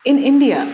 In India,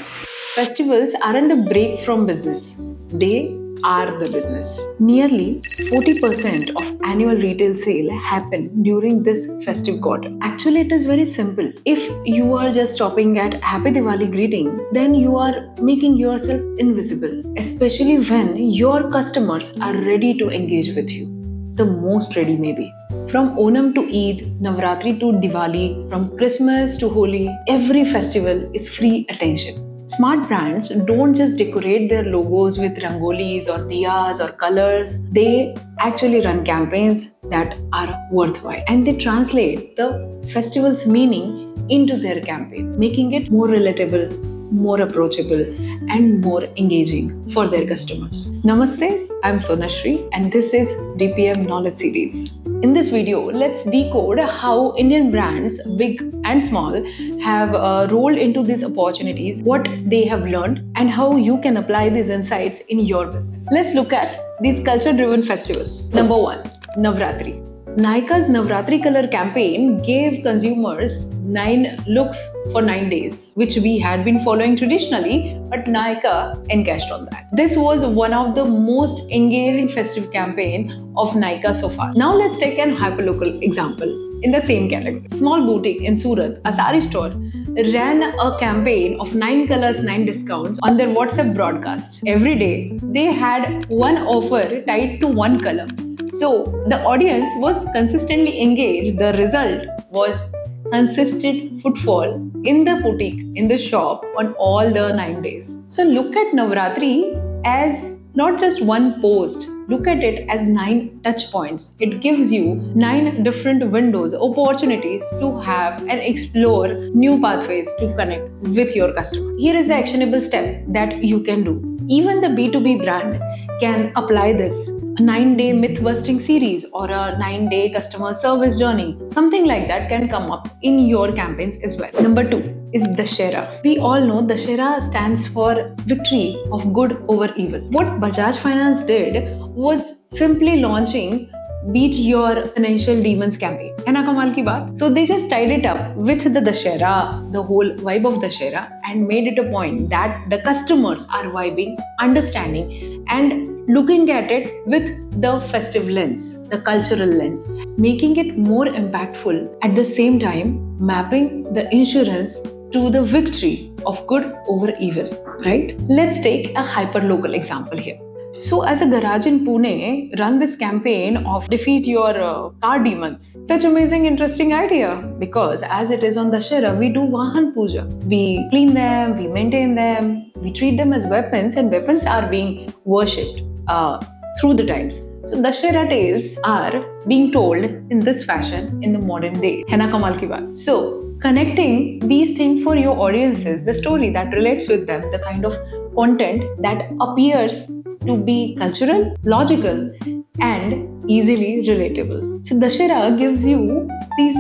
festivals aren't a break from business, they are the business. Nearly 40% of annual retail sale happen during this festive quarter. Actually, it is very simple. If you are just stopping at Happy Diwali greeting, then you are making yourself invisible, especially when your customers are ready to engage with you. The most ready maybe. From Onam to Eid, Navratri to Diwali, from Christmas to Holi, every festival is free attention. Smart brands don't just decorate their logos with rangolis or diyas or colors. They actually run campaigns that are worthwhile and they translate the festival's meaning into their campaigns, making it more relatable, more approachable, and more engaging for their customers. Namaste, I'm Sonashri, and this is DPM Knowledge Series. In this video, let's decode how Indian brands, big and small, have rolled into these opportunities, what they have learned, and how you can apply these insights in your business. Let's look at these culture-driven festivals. Number one, Navratri. Nykaa's Navratri color campaign gave consumers 9 looks for 9 days, which we had been following traditionally, but Nykaa encashed on that. This was one of the most engaging festive campaign of Nykaa so far. Now let's take an hyperlocal example in the same category. Small boutique in Surat, a sari store, ran a campaign of 9 colors, 9 discounts on their WhatsApp broadcast. Every day, they had one offer tied to one color. So the audience was consistently engaged. The result was consistent footfall in the boutique, in the shop on all the 9 days. So look at Navratri as not just one post. Look at it as 9 touch points. It gives you 9 different windows, opportunities to have and explore new pathways to connect with your customer. Here is the actionable step that you can do. Even the B2B brand can apply this. A 9-day myth-busting series or a 9-day customer service journey. Something like that can come up in your campaigns as well. Number 2 is Dussehra. We all know Dussehra stands for victory of good over evil. What Bajaj Finance did was simply launching Beat Your Financial Demons campaign. है ना कमाल की बात? So they just tied it up with the Dussehra, the whole vibe of Dussehra, and made it a point that the customers are vibing, understanding, and looking at it with the festive lens, the cultural lens, making it more impactful. At the same time, mapping the insurance to the victory of good over evil, right? Let's take a hyper-local example here. So as a garage in Pune, run this campaign of defeat your car demons. Such amazing, interesting idea. Because as it is on Dussehra, we do Vahan Puja. We clean them, we maintain them, we treat them as weapons, and weapons are being worshipped through the times. So Dussehra tales are being told in this fashion in the modern day. है ना कमाल की बात? So connecting these things for your audiences, the story that relates with them, the kind of content that appears to be cultural, logical, and easily relatable. So Dussehra gives you these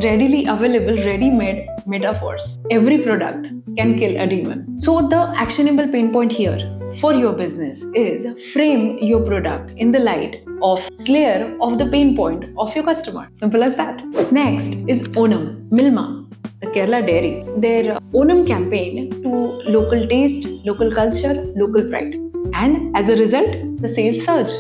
readily available, ready-made metaphors. Every product can kill a demon. So the actionable pain point here for your business is frame your product in the light of slayer of the pain point of your customer. Simple as that. Next is Onam, Milma, the Kerala Dairy. Their Onam campaign to local taste, local culture, local pride. And as a result, the sales surge.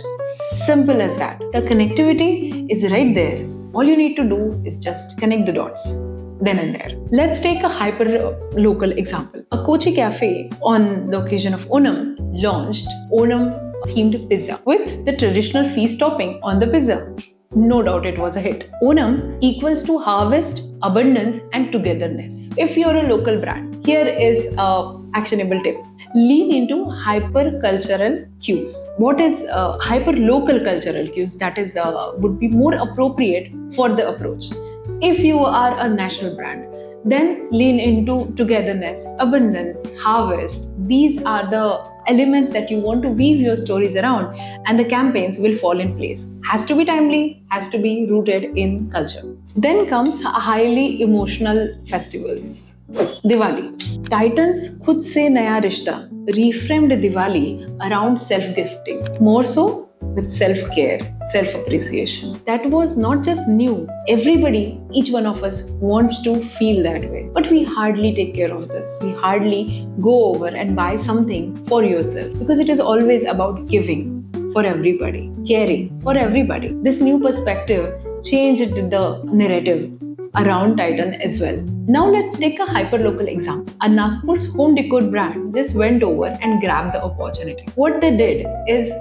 Simple as that. The connectivity is right there. All you need to do is just connect the dots. Then and there. Let's take a hyper-local example. A Kochi cafe on the occasion of Onam launched Onam-themed pizza with the traditional feast topping on the pizza. No doubt it was a hit. Onam equals to harvest, abundance, and togetherness. If you're a local brand, here is an actionable tip. Lean into hyper-cultural cues. What is hyper-local cultural cues? That is would be more appropriate for the approach. If you are a national brand, then lean into togetherness, abundance, harvest. These are the elements that you want to weave your stories around, and the campaigns will fall in place. Has to be timely, has to be rooted in culture. Then comes highly emotional festivals. Diwali. Titans Khud Se Naya Rishta reframed Diwali around self-gifting. More so, with self-care, self-appreciation. That was not just new. Everybody, each one of us wants to feel that way. But we hardly take care of this. We hardly go over and buy something for yourself because it is always about giving for everybody, caring for everybody. This new perspective changed the narrative around Titan as well. Now let's take a hyperlocal example. A Nagpur's home decor brand just went over and grabbed the opportunity. What they did is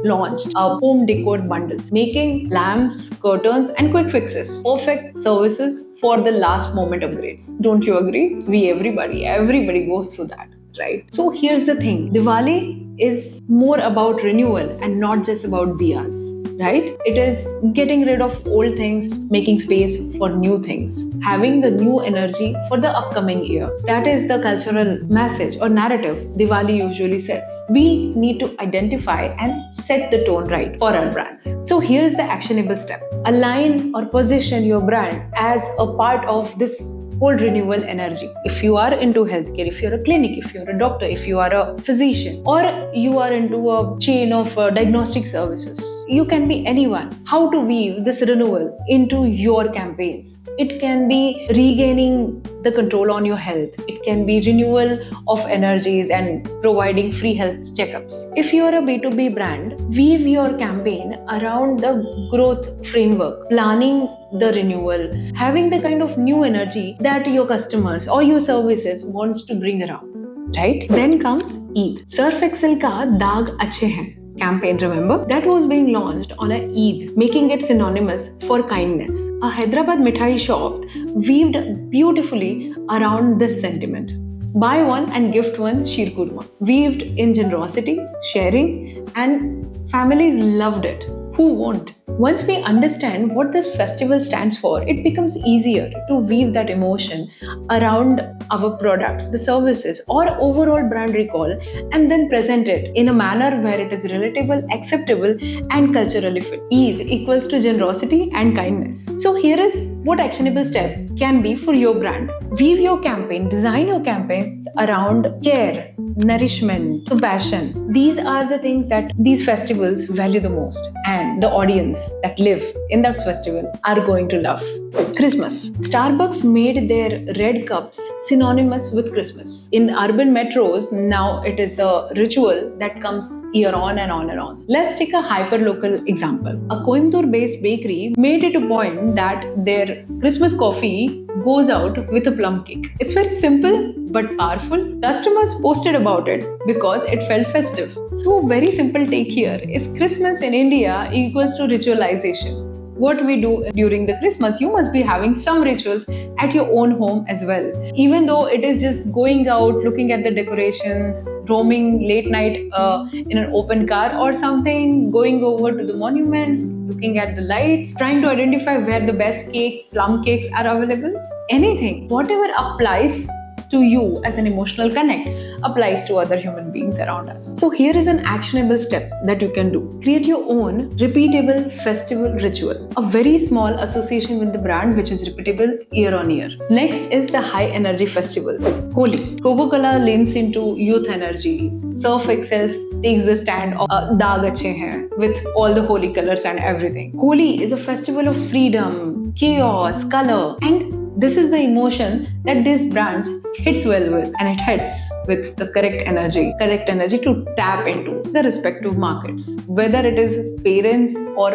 launched a home decor bundles, making lamps, curtains and quick fixes. Perfect services for the last moment upgrades. Don't you agree? Everybody goes through that, right? So here's the thing. Diwali is more about renewal and not just about diyas, right? It is getting rid of old things, making space for new things, having the new energy for the upcoming year. That is the cultural message or narrative Diwali usually sets. We need to identify and set the tone right for our brands. So here is the actionable step. Align or position your brand as a part of this whole renewal energy. If you are into healthcare, if you're a clinic, if you're a doctor, if you are a physician, or you are into a chain of diagnostic services, you can be anyone. How to weave this renewal into your campaigns? It can be regaining the control on your health. It can be renewal of energies and providing free health checkups. If you are a B2B brand, weave your campaign around the growth framework, planning the renewal, having the kind of new energy that your customers or your services wants to bring around, right? Then comes Eid. Surf Excel ka Daag Achhe Hain campaign, remember? That was being launched on a Eid, making it synonymous for kindness. A Hyderabad mithai shop weaved beautifully around this sentiment. Buy one and gift one Sheer Kurma. Weaved in generosity, sharing, and families loved it. Who won't? Once we understand what this festival stands for, it becomes easier to weave that emotion around our products, the services, or overall brand recall, and then present it in a manner where it is relatable, acceptable, and culturally fit. Eid equals to generosity and kindness. So here is what actionable step can be for your brand. Weave your campaign, design your campaigns around care, nourishment, compassion. These are the things that these festivals value the most, and the audience that live in that festival are going to love. Christmas. Starbucks made their red cups synonymous with Christmas. In urban metros, now it is a ritual that comes year on and on and on. Let's take a hyper-local example. A Coimbatore-based bakery made it a point that their Christmas coffee goes out with a plum cake. It's very simple but powerful. Customers posted about it because it felt festive. So very simple take here is Christmas in India equals to ritualization. What we do during the Christmas, you must be having some rituals at your own home as well. Even though it is just going out, looking at the decorations, roaming late night in an open car or something, going over to the monuments, looking at the lights, trying to identify where the best cake, plum cakes are available. Anything, whatever applies to you as an emotional connect applies to other human beings around us. So here is an actionable step that you can do. Create your own repeatable festival ritual. A very small association with the brand which is repeatable year on year. Next is the high energy festivals. Holi. Coca-Cola leans into youth energy. Surf Excel takes the stand of Daag Achhe Hain with all the holy colors and everything. Holi is a festival of freedom, chaos, color, and this is the emotion that these brands hits well with, and it hits with the correct energy to tap into the respective markets. Whether it is parents or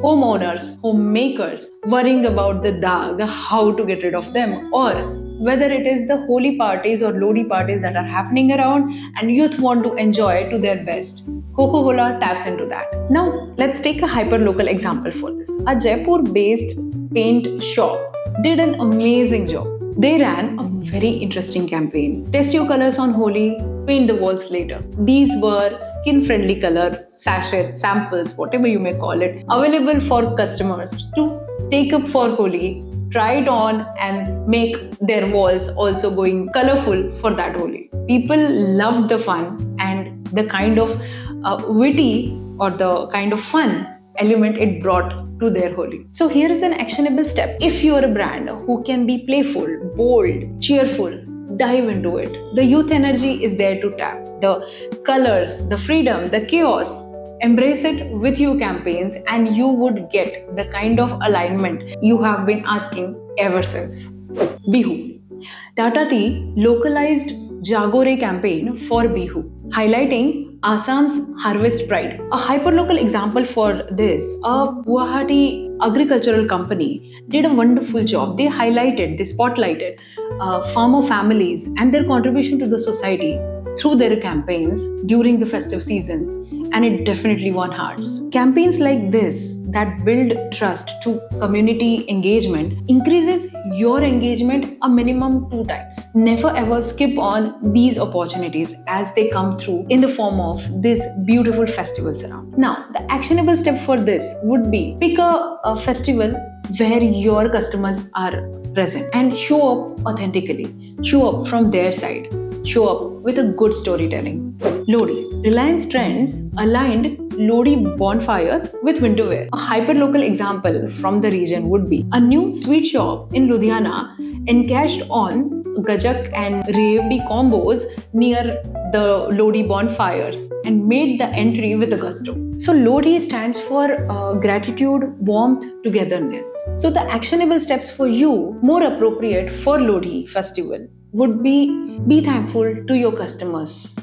homeowners, homemakers worrying about the daag, how to get rid of them, or whether it is the holy parties or Lodi parties that are happening around and youth want to enjoy to their best. Coca-Cola taps into that. Now, let's take a hyper-local example for this. A Jaipur-based paint shop did an amazing job. They ran a very interesting campaign. Test your colors on Holi, paint the walls later. These were skin-friendly color sachets, samples, whatever you may call it, available for customers to take up for Holi, try it on and make their walls also going colorful for that Holi. People loved the fun and the kind of witty or the kind of fun element it brought to their Holi. So here is an actionable step. If you are a brand who can be playful, bold, cheerful, dive into it. The youth energy is there to tap. The colors, the freedom, the chaos, Embrace it with your campaigns, and you would get the kind of alignment you have been asking ever since. Bihu. Tata Tea localized Jagore campaign for Bihu, highlighting Assam's harvest pride. A hyperlocal example for this, a Guwahati agricultural company did a wonderful job. They spotlighted farmer families and their contribution to the society through their campaigns during the festive season, and it definitely won hearts. Campaigns like this that build trust to community engagement increases your engagement a minimum 2 times. Never ever skip on these opportunities as they come through in the form of these beautiful festivals around. Now, the actionable step for this would be pick a festival where your customers are present and show up authentically, show up from their side, show up with a good storytelling. Lodi. Reliance Trends aligned Lodi bonfires with winter wear. A hyperlocal example from the region would be a new sweet shop in Ludhiana encashed on Gajak and Revdi combos near the Lodi bonfires and made the entry with a gusto. So Lodi stands for gratitude, warmth, togetherness. So the actionable steps for you, more appropriate for Lodi festival, would be thankful to your customers.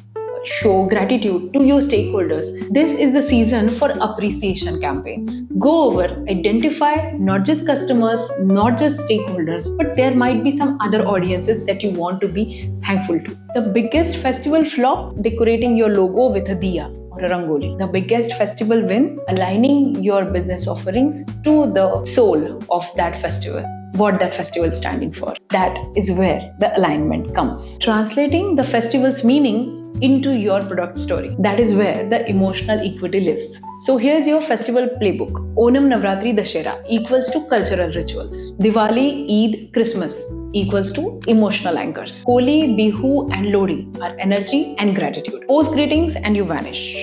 Show gratitude to your stakeholders. This is the season for appreciation campaigns. Go over, identify not just customers, not just stakeholders, but there might be some other audiences that you want to be thankful to. The biggest festival flop, decorating your logo with a diya or a rangoli. The biggest festival win, aligning your business offerings to the soul of that festival, what that festival is standing for. That is where the alignment comes. Translating the festival's meaning into your product story. That is where the emotional equity lives. So here's your festival playbook. Onam, Navratri, Dashera equals to cultural rituals. Diwali, Eid, Christmas equals to emotional anchors. Holi, Bihu and Lodi are energy and gratitude. Post greetings and you vanish.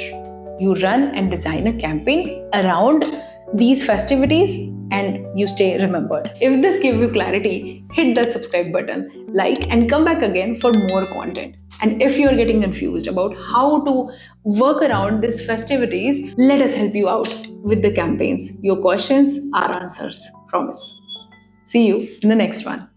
You run and design a campaign around these festivities and you stay remembered. If this gives you clarity, hit the subscribe button, like, and come back again for more content. And if you're getting confused about how to work around these festivities, let us help you out with the campaigns. Your questions are answers. Promise. See you in the next one.